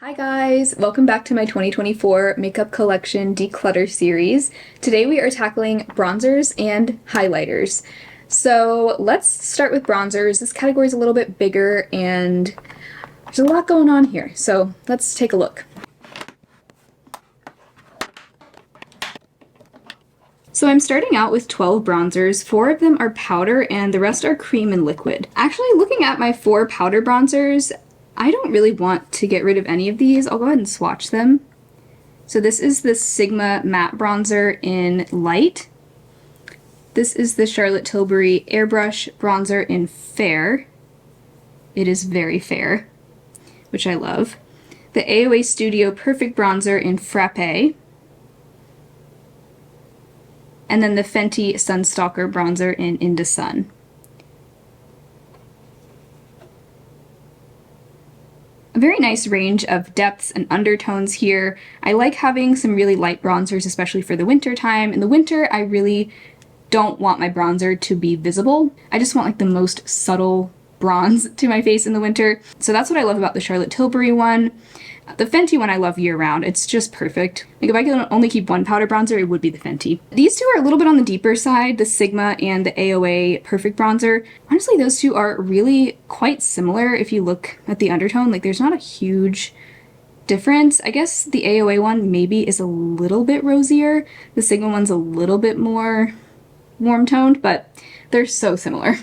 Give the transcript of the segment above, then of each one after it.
Hi guys! Welcome back to my 2024 makeup collection declutter series. Today we are tackling bronzers and highlighters. So let's start with bronzers. This category is a little bit bigger and there's a lot going on here. So let's take a look. So I'm starting out with 12 bronzers. 4 of them are powder and the rest are cream and liquid. Actually, looking at my 4 powder bronzers, I don't really want to get rid of any of these. I'll go ahead and swatch them. So this is the Sigma Matte Bronzer in Light. This is the Charlotte Tilbury Airbrush Bronzer in Fair. It is very fair, which I love. The AOA Studio Perfect Bronzer in Frappe. And then the Fenty Sunstalker Bronzer in the Sun. A very nice range of depths and undertones here. I like having some really light bronzers, especially for the winter time. In the winter, I really don't want my bronzer to be visible. I just want like the most subtle bronze to my face in the winter. So that's what I love about the Charlotte Tilbury one. The Fenty one I love year round. It's just perfect. Like if I could only keep one powder bronzer, it would be the Fenty. These two are a little bit on the deeper side, the Sigma and the AOA Perfect Bronzer. Honestly, those two are really quite similar if you look at the undertone. Like there's not a huge difference. I guess the AOA one maybe is a little bit rosier. The Sigma one's a little bit more warm toned, but they're so similar.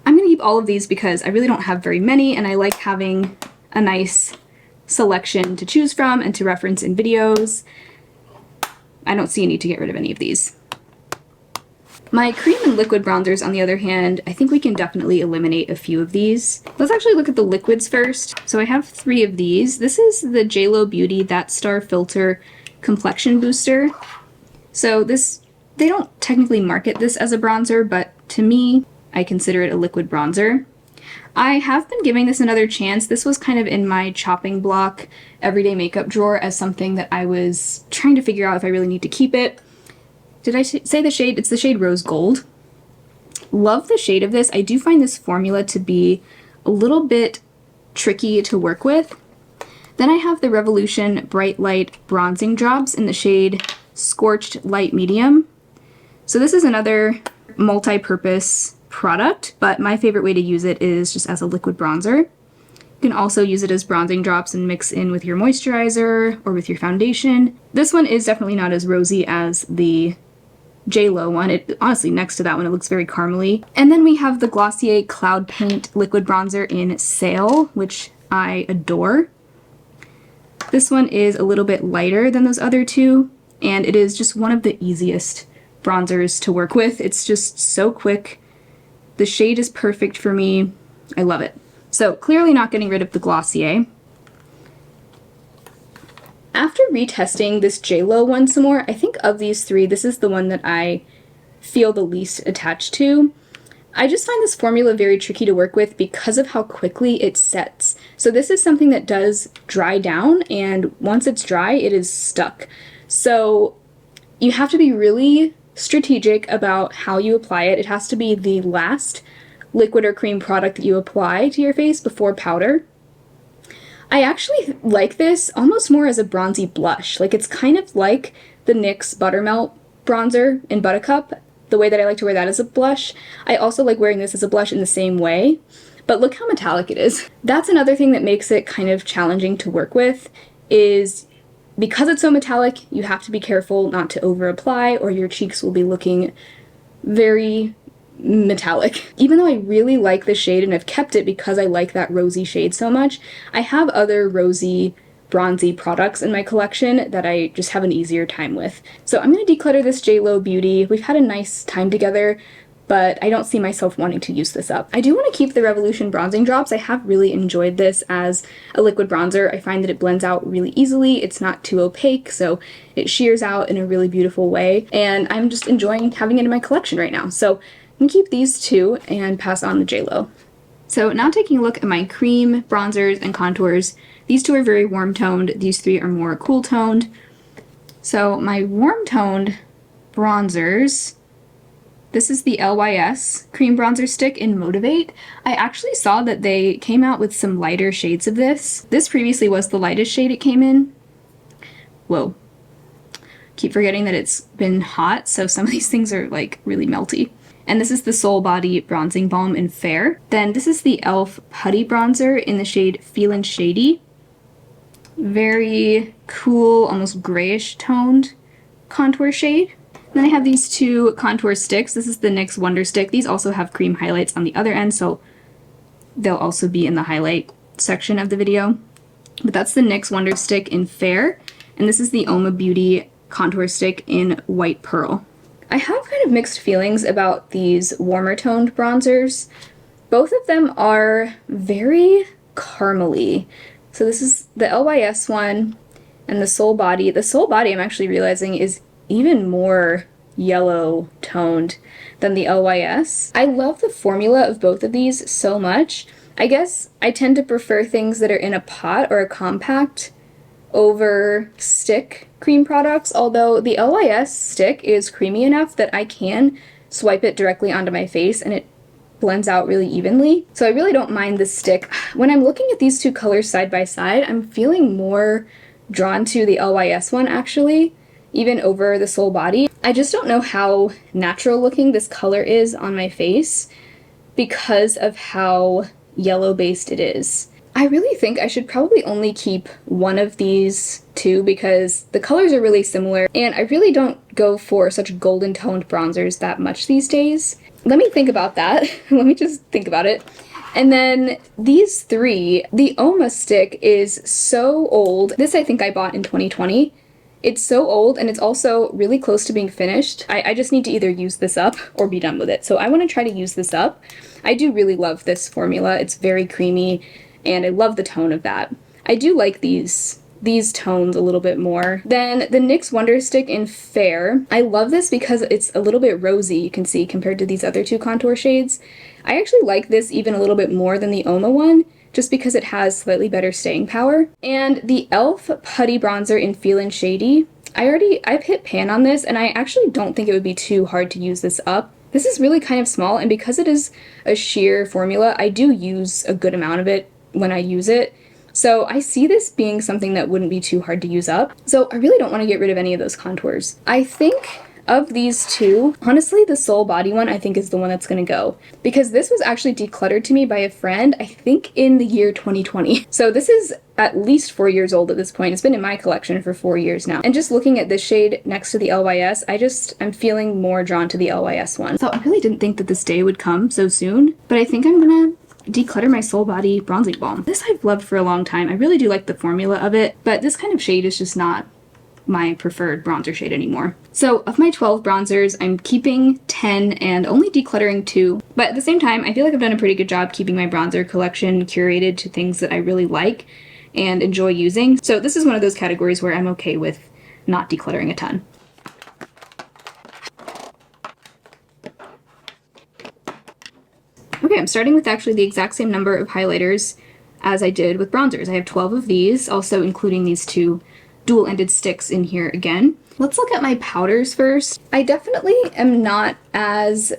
I'm gonna keep all of these because I really don't have very many and I like having a nice selection to choose from and to reference in videos. I don't see a need to get rid of any of these. My cream and liquid bronzers, on the other hand, I think we can definitely eliminate a few of these. Let's actually look at the liquids first. So I have 3 of these. This is the JLo Beauty That Star Filter Complexion Booster. So this, they don't technically market this as a bronzer, but to me, I consider it a liquid bronzer. I have been giving this another chance. This was kind of in my chopping block everyday makeup drawer as something that I was trying to figure out if I really need to keep it. Did I say the shade? It's the shade Rose Gold. Love the shade of this. I do find this formula to be a little bit tricky to work with. Then I have the Revolution Bright Light Bronzing Drops in the shade Scorched Light Medium. So this is another multi-purpose product, but my favorite way to use it is just as a liquid bronzer. You can also use it as bronzing drops and mix in with your moisturizer or with your foundation. This one is definitely not as rosy as the JLo one. It honestly, next to that one, it looks very caramely. And then we have the Glossier Cloud Paint Liquid Bronzer in Sail, which I adore. This one is a little bit lighter than those other two, and it is just one of the easiest bronzers to work with. It's just so quick. The shade is perfect for me. I love it. So clearly not getting rid of the Glossier. After retesting this JLo one some more, I think of these 3, this is the one that I feel the least attached to. I just find this formula very tricky to work with because of how quickly it sets. So this is something that does dry down, and once it's dry, it is stuck. So you have to be really strategic about how you apply it. It has to be the last liquid or cream product that you apply to your face before powder. I actually like this almost more as a bronzy blush. Like it's kind of like the NYX Buttermelt bronzer in Buttercup, the way that I like to wear that as a blush. I also like wearing this as a blush in the same way, but look how metallic it is. That's another thing that makes it kind of challenging to work with, is because it's so metallic, you have to be careful not to over apply or your cheeks will be looking very metallic. Even though I really like the shade and I've kept it because I like that rosy shade so much, I have other rosy, bronzy products in my collection that I just have an easier time with. So I'm going to declutter this JLo Beauty. We've had a nice time together, but I don't see myself wanting to use this up. I do want to keep the Revolution Bronzing Drops. I have really enjoyed this as a liquid bronzer. I find that it blends out really easily. It's not too opaque, so it shears out in a really beautiful way, and I'm just enjoying having it in my collection right now. So I'm gonna keep these 2 and pass on the JLo. So now taking a look at my cream, bronzers, and contours. These 2 are very warm toned. These 3 are more cool toned. So my warm toned bronzers This is the LYS cream bronzer stick in Motivate. I actually saw that they came out with some lighter shades of this. This previously was the lightest shade it came in. Whoa. Keep forgetting that it's been hot, so some of these things are like really melty. And this is the Soul Body Bronzing Balm in Fair. Then this is the e.l.f. Putty Bronzer in the shade Feelin' Shady. Very cool, almost grayish toned contour shade. Then I have these two contour sticks. This is the NYX Wonder Stick. These also have cream highlights on the other end, so they'll also be in the highlight section of the video. But that's the NYX Wonder Stick in Fair, and this is the Oma Beauty contour stick in White Pearl. I have kind of mixed feelings about these warmer toned bronzers. Both of them are very caramely. So this is the LYS one and the Soul Body. The Soul Body, I'm actually realizing, is even more yellow toned than the LYS. I love the formula of both of these so much. I guess I tend to prefer things that are in a pot or a compact over stick cream products, although the LYS stick is creamy enough that I can swipe it directly onto my face and it blends out really evenly. So I really don't mind the stick. When I'm looking at these two colors side by side, I'm feeling more drawn to the LYS one actually, even over the Soul Body. I just don't know how natural looking this color is on my face because of how yellow based it is. I really think I should probably only keep one of these two because the colors are really similar and I really don't go for such golden toned bronzers that much these days. Let me think about that. Let me just think about it. And then these three, the Oma stick is so old. This I think I bought in 2020. It's so old and it's also really close to being finished. I just need to either use this up or be done with it. So I want to try to use this up. I do really love this formula. It's very creamy and I love the tone of that. I do like these tones a little bit more. Then the NYX Wonder Stick in Fair. I love this because it's a little bit rosy, you can see, compared to these other two contour shades. I actually like this even a little bit more than the Oma one, just because it has slightly better staying power. And the e.l.f. Putty Bronzer in Feelin' Shady. I've hit pan on this, and I actually don't think it would be too hard to use this up. This is really kind of small, and because it is a sheer formula, I do use a good amount of it when I use it. So I see this being something that wouldn't be too hard to use up. So I really don't want to get rid of any of those contours. I think of these two, honestly, the Soul Body one I think is the one that's going to go. Because this was actually decluttered to me by a friend, I think in the year 2020. So this is at least 4 years old at this point. It's been in my collection for 4 years now. And just looking at this shade next to the LYS, I'm feeling more drawn to the LYS one. So I really didn't think that this day would come so soon, but I think I'm gonna declutter my Soul Body Bronzing Balm. This I've loved for a long time. I really do like the formula of it, but this kind of shade is just not my preferred bronzer shade anymore. So of my 12 bronzers, I'm keeping 10 and only decluttering 2. But at the same time, I feel like I've done a pretty good job keeping my bronzer collection curated to things that I really like and enjoy using. So this is one of those categories where I'm okay with not decluttering a ton. Okay, I'm starting with actually the exact same number of highlighters as I did with bronzers. I have 12 of these, also including these two dual-ended sticks in here again. Let's look at my powders first. I definitely am not as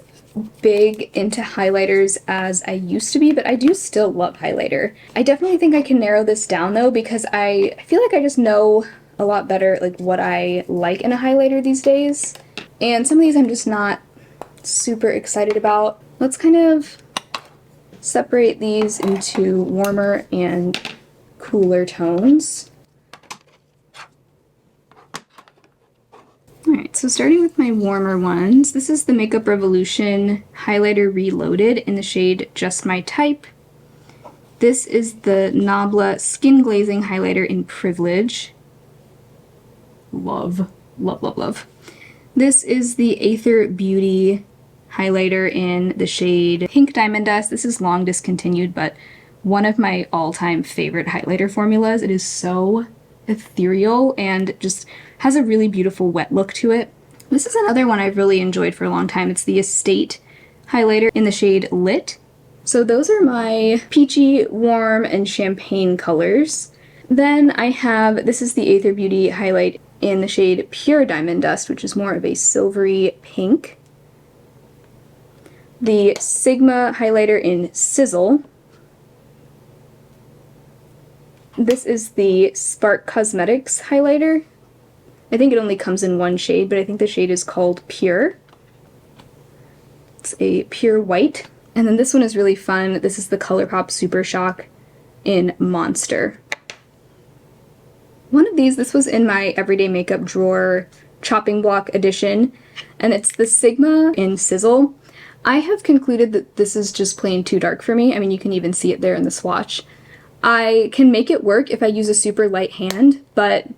big into highlighters as I used to be, but I do still love highlighter. I definitely think I can narrow this down though, because I feel like I just know a lot better like what I like in a highlighter these days. And some of these I'm just not super excited about. Let's kind of separate these into warmer and cooler tones. Alright, so starting with my warmer ones, this is the Makeup Revolution Highlighter Reloaded in the shade Just My Type. This is the Nabla Skin Glazing Highlighter in Privilege. Love, love, love, love. This is the Aether Beauty highlighter in the shade Pink Diamond Dust. This is long discontinued, but one of my all-time favorite highlighter formulas. It is so ethereal and just has a really beautiful wet look to it. This is another one I've really enjoyed for a long time. It's the Estate highlighter in the shade Lit. So those are my peachy, warm, and champagne colors. Then I have, this is the Aether Beauty highlight in the shade Pure Diamond Dust, which is more of a silvery pink. the Sigma highlighter in Sizzle. This is the Spark Cosmetics highlighter. I think it only comes in one shade, but I think the shade is called Pure. It's a pure white. And then this one is really fun. This is the ColourPop Super Shock in Monster. One of these, this was in my everyday makeup drawer chopping block edition, and it's the Sigma in Sizzle. I have concluded that this is just plain too dark for me. I mean, you can even see it there in the swatch. I can make it work if I use a super light hand, but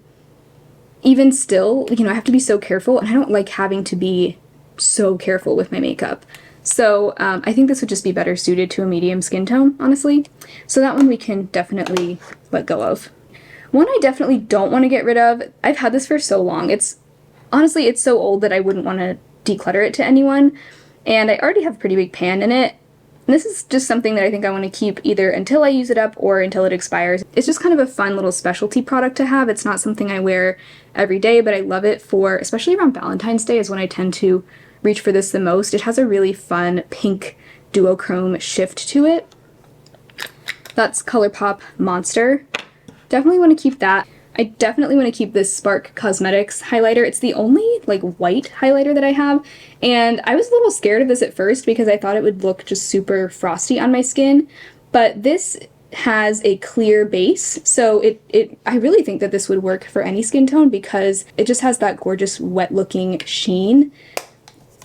even still, you know, I have to be so careful, and I don't like having to be so careful with my makeup. So I think this would just be better suited to a medium skin tone, honestly. So that one we can definitely let go of. One I definitely don't want to get rid of, I've had this for so long. Honestly, it's so old that I wouldn't want to declutter it to anyone, and I already have a pretty big pan in it. And this is just something that I think I want to keep either until I use it up or until it expires. It's just kind of a fun little specialty product to have. It's not something I wear every day, but I love it for, especially around Valentine's Day is when I tend to reach for this the most. It has a really fun pink duochrome shift to it. That's ColourPop Monster. Definitely want to keep that. I definitely want to keep this Spark Cosmetics highlighter. It's the only like white highlighter that I have, and I was a little scared of this at first because I thought it would look just super frosty on my skin, but this has a clear base, so I really think that this would work for any skin tone because it just has that gorgeous wet looking sheen,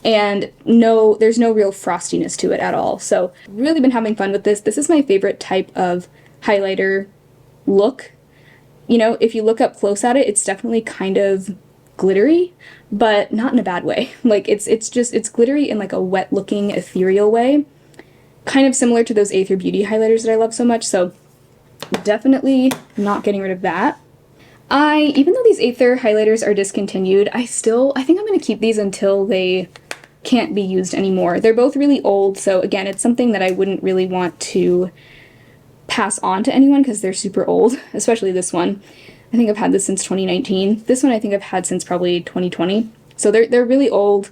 and there's no real frostiness to it at all. So really been having fun with this. This is my favorite type of highlighter look. You know, if you look up close at it, it's definitely kind of glittery, but not in a bad way. Like it's glittery in like a wet looking ethereal way. Kind of similar to those Aether Beauty highlighters that I love so much, so definitely not getting rid of that. Even though these Aether highlighters are discontinued, I think I'm going to keep these until they can't be used anymore. They're both really old, so again, it's something that I wouldn't really want to pass on to anyone because they're super old, especially this one. I think I've had this since 2019. This one I think I've had since probably 2020. So they're really old.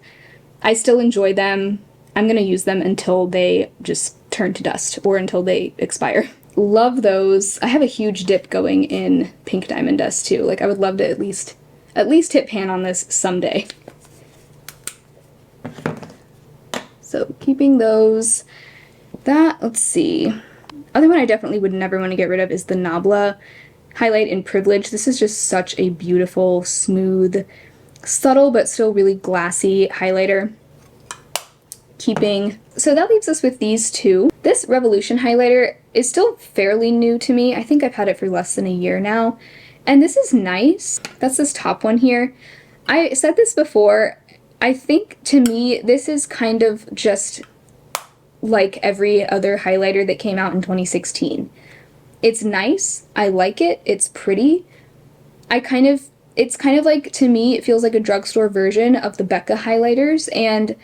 I still enjoy them. I'm going to use them until they just turn to dust or until they expire. Love those. I have a huge dip going in Pink Diamond Dust too. Like I would love to at least hit pan on this someday. So keeping those. Let's see. Other one I definitely would never want to get rid of is the Nabla highlight in Privilege. This is just such a beautiful, smooth, subtle but still really glassy highlighter. So that leaves us with these two. This Revolution highlighter is still fairly new to me. I think I've had it for less than a year now. And this is nice. That's this top one here. I said this before. I think to me this is kind of just like every other highlighter that came out in 2016. It's nice, I like it, it's pretty. It's kind of like, to me, it feels like a drugstore version of the Becca highlighters, and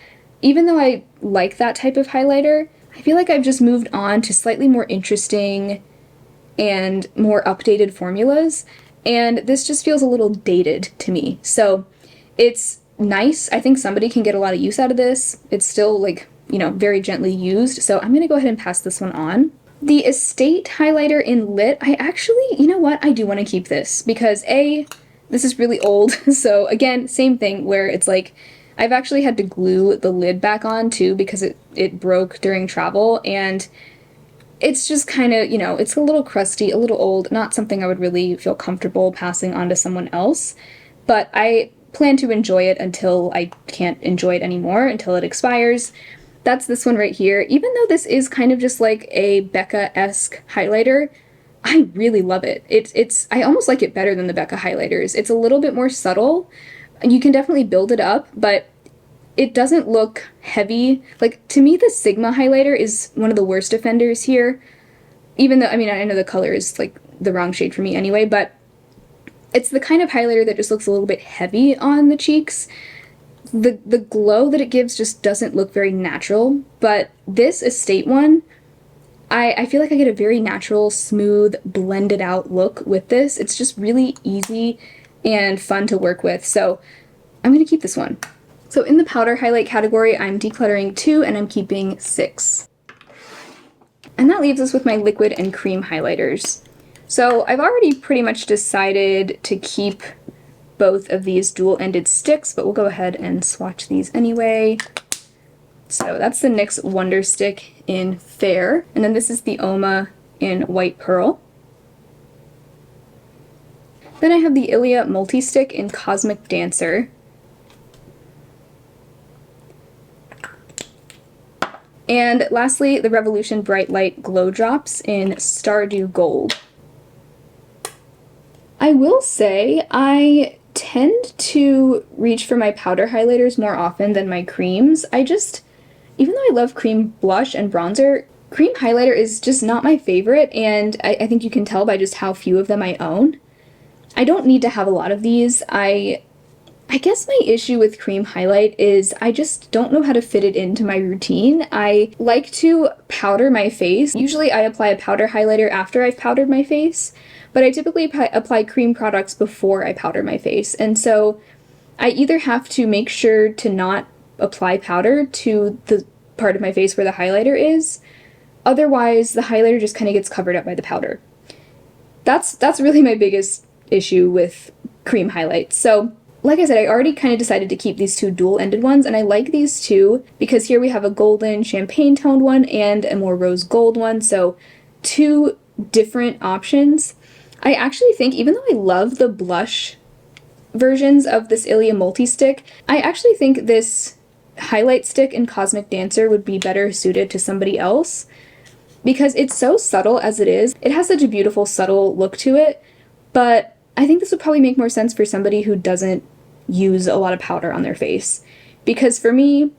even though I like that type of highlighter, I feel like I've just moved on to slightly more interesting and more updated formulas, and this just feels a little dated to me. So it's nice. I think somebody can get a lot of use out of this. It's still like, you know, very gently used, so I'm gonna go ahead and pass this one on. The Estate highlighter in Lit, I actually, you know what, I do want to keep this because this is really old, so again, same thing where it's like, I've actually had to glue the lid back on too because it broke during travel, and it's just kind of, you know, it's a little crusty, a little old, not something I would really feel comfortable passing on to someone else, but I plan to enjoy it until I can't enjoy it anymore, until it expires. That's this one right here. Even though this is kind of just like a Becca-esque highlighter, I really love it. I almost like it better than the Becca highlighters. It's a little bit more subtle. You can definitely build it up, but it doesn't look heavy. Like, to me, the Sigma highlighter is one of the worst offenders here. Even though, I mean, I know the color is like the wrong shade for me anyway, but it's the kind of highlighter that just looks a little bit heavy on the cheeks. The glow that it gives just doesn't look very natural, but this Estate one, I feel like I get a very natural, smooth, blended out look with this. It's just really easy and fun to work with, so I'm going to keep this one. So in the powder highlight category, I'm decluttering 2 and I'm keeping 6. And that leaves us with my liquid and cream highlighters. So I've already pretty much decided to keep both of these dual-ended sticks, but we'll go ahead and swatch these anyway. So that's the NYX Wonder Stick in Fair, and then this is the Oma in White Pearl. Then I have the Ilia Multi-Stick in Cosmic Dancer. And lastly, the Revolution Bright Light Glow Drops in Stardew Gold. I will say I tend to reach for my powder highlighters more often than my creams. Even though I love cream blush and bronzer, cream highlighter is just not my favorite, and I think you can tell by just how few of them I own. I don't need to have a lot of these. I guess my issue with cream highlight is I just don't know how to fit it into my routine. I like to powder my face. Usually I apply a powder highlighter after I've powdered my face, but I typically apply cream products before I powder my face. And so I either have to make sure to not apply powder to the part of my face where the highlighter is, otherwise the highlighter just kind of gets covered up by the powder. That's really my biggest issue with cream highlights. So like I said, I already kind of decided to keep these 2 dual-ended ones, and I like these 2 because here we have a golden champagne toned one and a more rose gold one, so 2 different options. I actually think, even though I love the blush versions of this Ilia Multi-Stick, I actually think this highlight stick in Cosmic Dancer would be better suited to somebody else because it's so subtle as it is. It has such a beautiful, subtle look to it, but I think this would probably make more sense for somebody who doesn't use a lot of powder on their face. Because for me,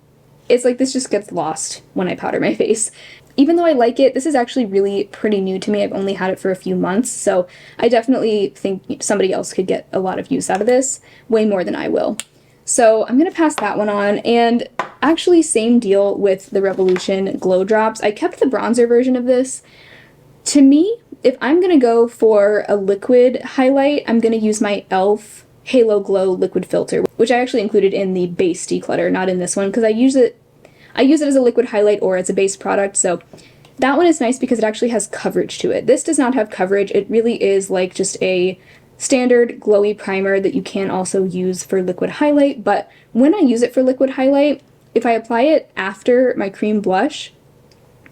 it's like this just gets lost when I powder my face. Even though I like it, this is actually really pretty new to me. I've only had it for a few months, so I definitely think somebody else could get a lot of use out of this, way more than I will. So I'm going to pass that one on, and actually same deal with the Revolution Glow Drops. I kept the bronzer version of this. To me, if I'm going to go for a liquid highlight, I'm going to use my e.l.f. Halo Glow Liquid Filter, which I actually included in the base declutter, not in this one, because I use it as a liquid highlight or as a base product, so that one is nice because it actually has coverage to it. This does not have coverage. It really is like just a standard glowy primer that you can also use for liquid highlight, but when I use it for liquid highlight, if I apply it after my cream blush,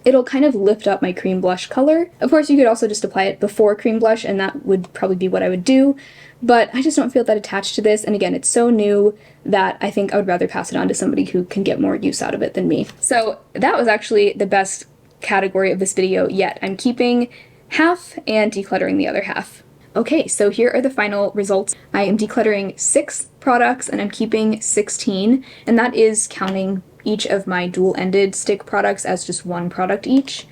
it'll kind of lift up my cream blush color. Of course, you could also just apply it before cream blush, and that would probably be what I would do, but I just don't feel that attached to this, and again, it's so new that I think I would rather pass it on to somebody who can get more use out of it than me. So that was actually the best category of this video yet. I'm keeping half and decluttering the other half. Okay, so here are the final results. I am decluttering 6 products and I'm keeping 16, and that is counting each of my dual-ended stick products as just one product each.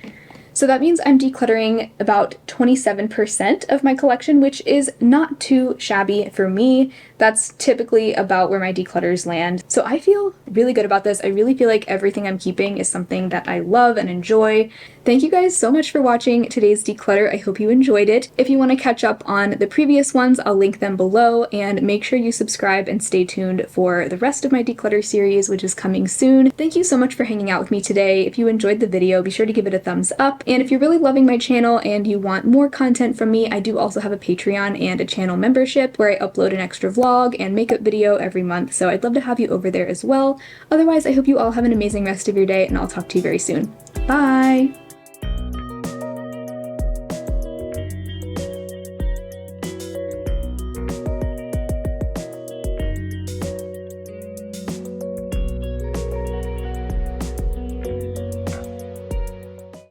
So that means I'm decluttering about 27% of my collection, which is not too shabby for me. That's typically about where my declutters land. So I feel really good about this. I really feel like everything I'm keeping is something that I love and enjoy. Thank you guys so much for watching today's declutter. I hope you enjoyed it. If you want to catch up on the previous ones, I'll link them below, and make sure you subscribe and stay tuned for the rest of my declutter series, which is coming soon. Thank you so much for hanging out with me today. If you enjoyed the video, be sure to give it a thumbs up. And if you're really loving my channel and you want more content from me, I do also have a Patreon and a channel membership where I upload an extra vlog and makeup video every month, so I'd love to have you over there as well. Otherwise, I hope you all have an amazing rest of your day, and I'll talk to you very soon. Bye!